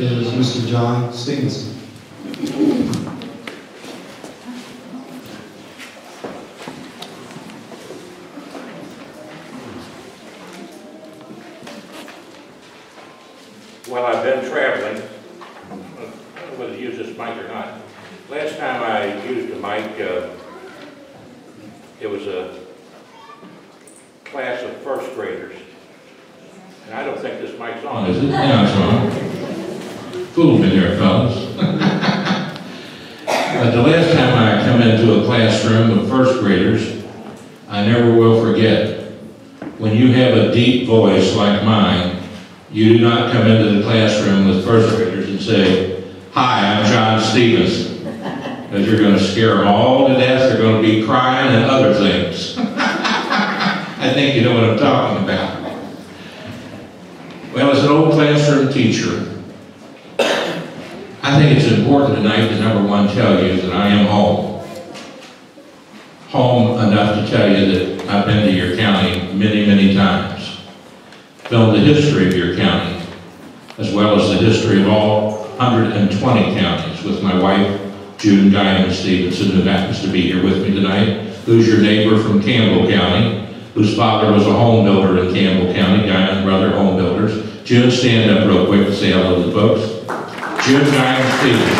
is Mr. John Stephenson. Well, I've been traveling, whether to use this mic or not. Last time I used a mic, it was a class of first graders. And I don't think this mic's on, is it? Yeah, it's on. Fooled me there, fellas. The last time I come into a classroom of first graders, I never will forget. When you have a deep voice like mine, you do not come into the classroom with first graders and say, "Hi, I'm John Stephenson," because you're going to scare them all to death. They're going to be crying and other things. I think you know what I'm talking about. Well, as an old classroom teacher, I think it's important tonight to number one tell you that I am home. Home enough to tell you that I've been to your county many, many times. Filmed the history of your county, as well as the history of all 120 counties with my wife, June Diamond Stephenson, who happens to be here with me tonight, who's your neighbor from Campbell County, whose father was a home builder in Campbell County, Diamond Brother Home Builders. June, stand up real quick to say hello to the folks. June Diamond Stephenson.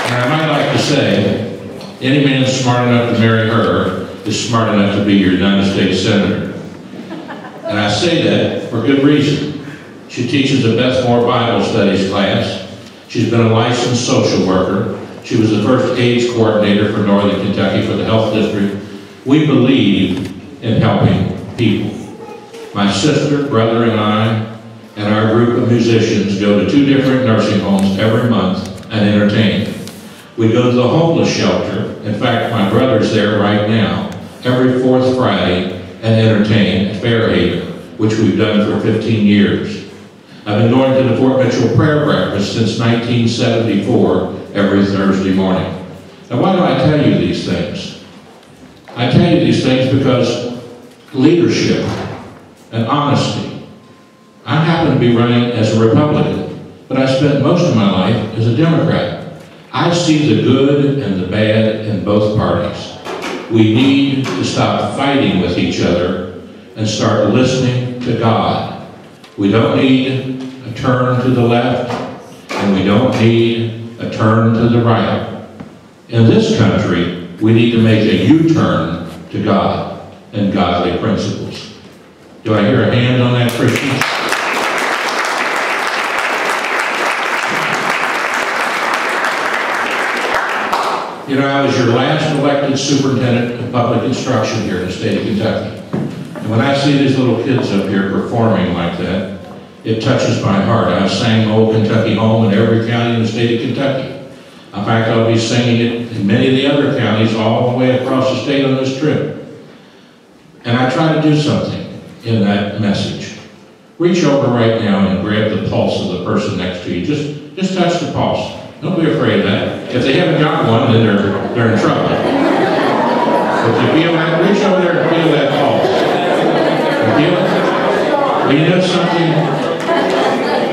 And I might like to say, any man smart enough to marry her is smart enough to be your United States Senator. And I say that for good reason. She teaches a Beth Moore Bible Studies class. She's been a licensed social worker. She was the first AIDS coordinator for Northern Kentucky for the Health District. We believe in helping people. My sister, brother, and I, and our group of musicians go to 2 different nursing homes every month and entertain. We go to the homeless shelter. In fact, my brother's there right now, every 4th Friday, and entertain at Fairhaven, which we've done for 15 years. I've been going to the Fort Mitchell Prayer Breakfast since 1974, every Thursday morning. Now, why do I tell you these things? I tell you these things because leadership and honesty. I happen to be running as a Republican, but I spent most of my life as a Democrat. I see the good and the bad in both parties. We need to stop fighting with each other and start listening to God. We don't need a turn to the left, and we don't need a turn to the right. In this country, we need to make a U-turn to God and godly principles. Do I hear a hand on that, Christians? You know, I was your last elected superintendent of public instruction here in the state of Kentucky. And when I see these little kids up here performing like that, it touches my heart. I've sang Old Kentucky Home in every county in the state of Kentucky. In fact, I'll be singing it in many of the other counties all the way across the state on this trip. And I try to do something in that message. Reach over right now and grab the pulse of the person next to you. Just touch the pulse. Don't be afraid of that. If they haven't got one, then they're in trouble. But to feel that, reach over there and feel that pulse. You feel it? Well, you know something?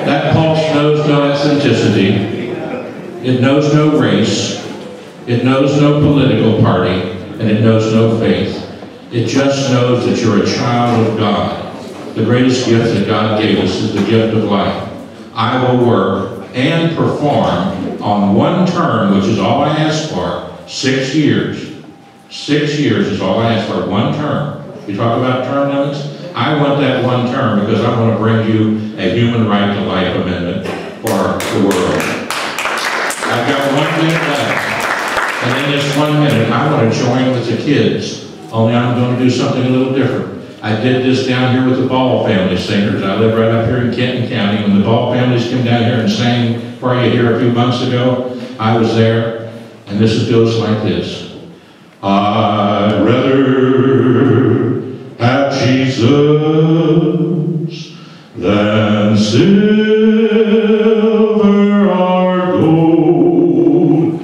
That pulse knows no ethnicity. It knows no race. It knows no political party. And it knows no faith. It just knows that you're a child of God. The greatest gift that God gave us is the gift of life. I will work and perform on one term, which is all I ask for, 6 years. 6 years is all I ask for, one term. You talk about term limits? I want that one term because I want to bring you a human right to life amendment for the world. I've got 1 minute left. And in this 1 minute, I want to join with the kids. Only I'm going to do something a little different. I did this down here with the Ball family singers. I live right up here in Kenton County. When the Ball families came down here and sang for you here a few months ago, I was there, and this goes like this. I'd rather have Jesus than silver or gold.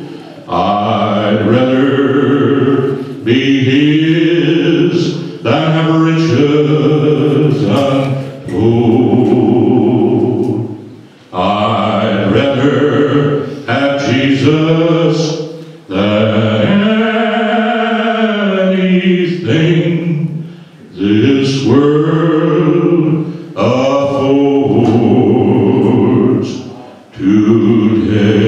I'd rather be His than have riches untold. have Jesus than anything this world affords today.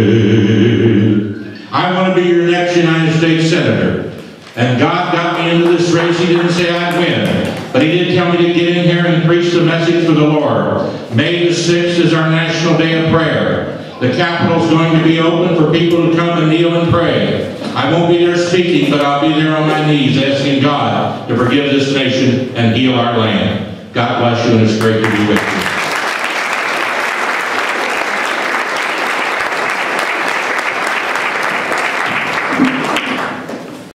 I want to be your next United States Senator. And God got me into this race. He didn't say I'd win, but He did tell me to get in here and preach the message for the Lord. May the 6th is our National Day of Prayer. The Capitol's going to be open for people to come and kneel and pray. I won't be there speaking, but I'll be there on my knees asking God to forgive this nation and heal our land. God bless you, and it's great to be with you.